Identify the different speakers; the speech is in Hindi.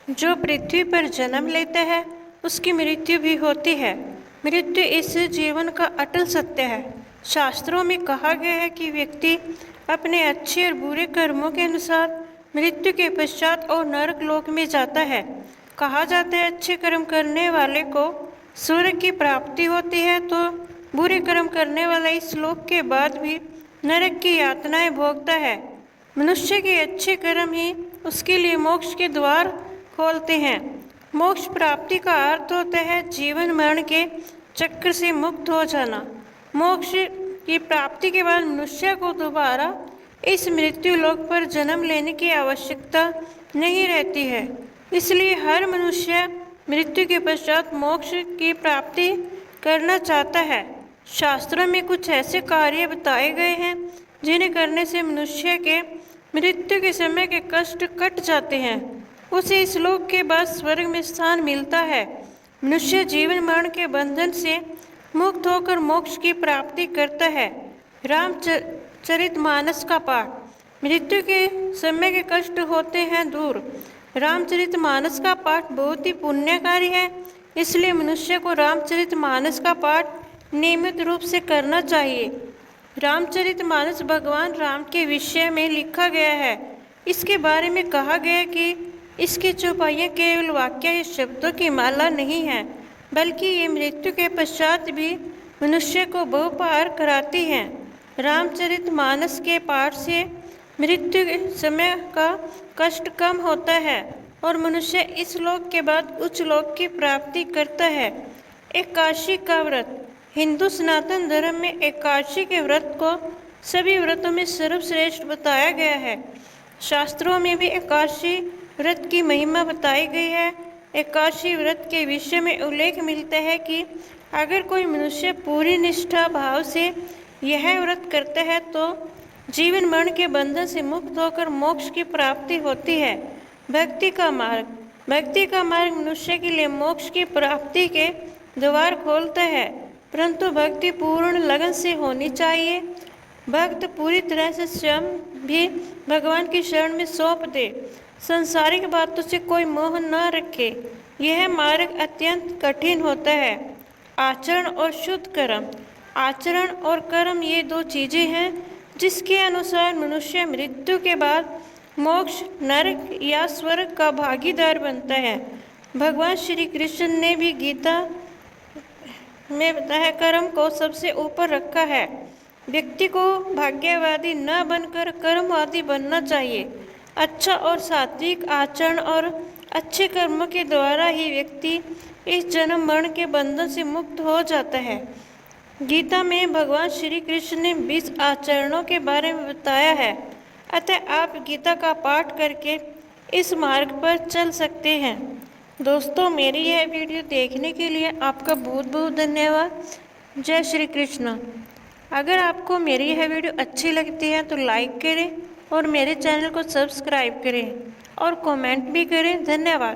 Speaker 1: जो पृथ्वी पर जन्म लेता है उसकी मृत्यु भी होती है। मृत्यु इस जीवन का अटल सत्य है। शास्त्रों में कहा गया है कि व्यक्ति अपने अच्छे और बुरे कर्मों के अनुसार मृत्यु के पश्चात और नरक लोक में जाता है। कहा जाता है अच्छे कर्म करने वाले को स्वर्ग की प्राप्ति होती है, तो बुरे कर्म करने वाला इस लोक के बाद भी नरक की यातनाएं भोगता है। मनुष्य के अच्छे कर्म ही उसके लिए मोक्ष के द्वार खोलते हैं। मोक्ष प्राप्ति का अर्थ होता है जीवन मरण के चक्र से मुक्त हो जाना। मोक्ष की प्राप्ति के बाद मनुष्य को दोबारा इस मृत्यु लोक पर जन्म लेने की आवश्यकता नहीं रहती है। इसलिए हर मनुष्य मृत्यु के पश्चात मोक्ष की प्राप्ति करना चाहता है। शास्त्रों में कुछ ऐसे कार्य बताए गए हैं जिन्हें करने से मनुष्य के मृत्यु के समय के कष्ट कट जाते हैं। उसे इस लोक के बाद स्वर्ग में स्थान मिलता है। मनुष्य जीवन मरण के बंधन से मुक्त होकर मोक्ष की प्राप्ति करता है। रामचरितमानस का पाठ। मृत्यु के समय के कष्ट होते हैं दूर। रामचरितमानस का पाठ बहुत ही पुण्यकारी है, इसलिए मनुष्य को रामचरितमानस का पाठ नियमित रूप से करना चाहिए। रामचरितमानस भगवान राम के विषय में लिखा गया है। इसके बारे में कहा गया कि इसकी चौपाइयाँ केवल वाक्य या शब्दों की माला नहीं है, बल्कि ये मृत्यु के पश्चात भी मनुष्य को बहुपार कराती हैं। रामचरितमानस के पाठ से मृत्यु के समय का कष्ट कम होता है और मनुष्य इस लोक के बाद उच्च लोक की प्राप्ति करता है। एकादशी का व्रत। हिंदू सनातन धर्म में एकादशी के व्रत को सभी व्रतों में सर्वश्रेष्ठ बताया गया है। शास्त्रों में भी एकादशी व्रत की महिमा बताई गई है। एकादशी व्रत के विषय में उल्लेख मिलता है कि अगर कोई मनुष्य पूरी निष्ठा भाव से यह व्रत करता है तो जीवन मरण के बंधन से मुक्त होकर मोक्ष की प्राप्ति होती है। भक्ति का मार्ग। भक्ति का मार्ग मनुष्य के लिए मोक्ष की प्राप्ति के द्वार खोलता है, परंतु भक्ति पूर्ण लगन से होनी चाहिए। भक्त पूरी तरह से स्वयं भी भगवान की शरण में सौंप दे। संसारिक बातों से कोई मोह न रखे। यह मार्ग अत्यंत कठिन होता है। आचरण और शुद्ध कर्म। आचरण और कर्म ये दो चीज़ें हैं जिसके अनुसार मनुष्य मृत्यु के बाद मोक्ष, नरक या स्वर्ग का भागीदार बनता है। भगवान श्री कृष्ण ने भी गीता में बताया कर्म को सबसे ऊपर रखा है। व्यक्ति को भाग्यवादी न बनकर कर्मवादी बनना चाहिए। अच्छा और सात्विक आचरण और अच्छे कर्मों के द्वारा ही व्यक्ति इस जन्म मरण के बंधन से मुक्त हो जाता है। गीता में भगवान श्री कृष्ण ने 20 आचरणों के बारे में बताया है, अतः आप गीता का पाठ करके इस मार्ग पर चल सकते हैं। दोस्तों, मेरी यह वीडियो देखने के लिए आपका बहुत बहुत धन्यवाद। जय श्री कृष्ण। अगर आपको मेरी यह वीडियो अच्छी लगती है तो लाइक करें और मेरे चैनल को सब्सक्राइब करें और कमेंट भी करें। धन्यवाद।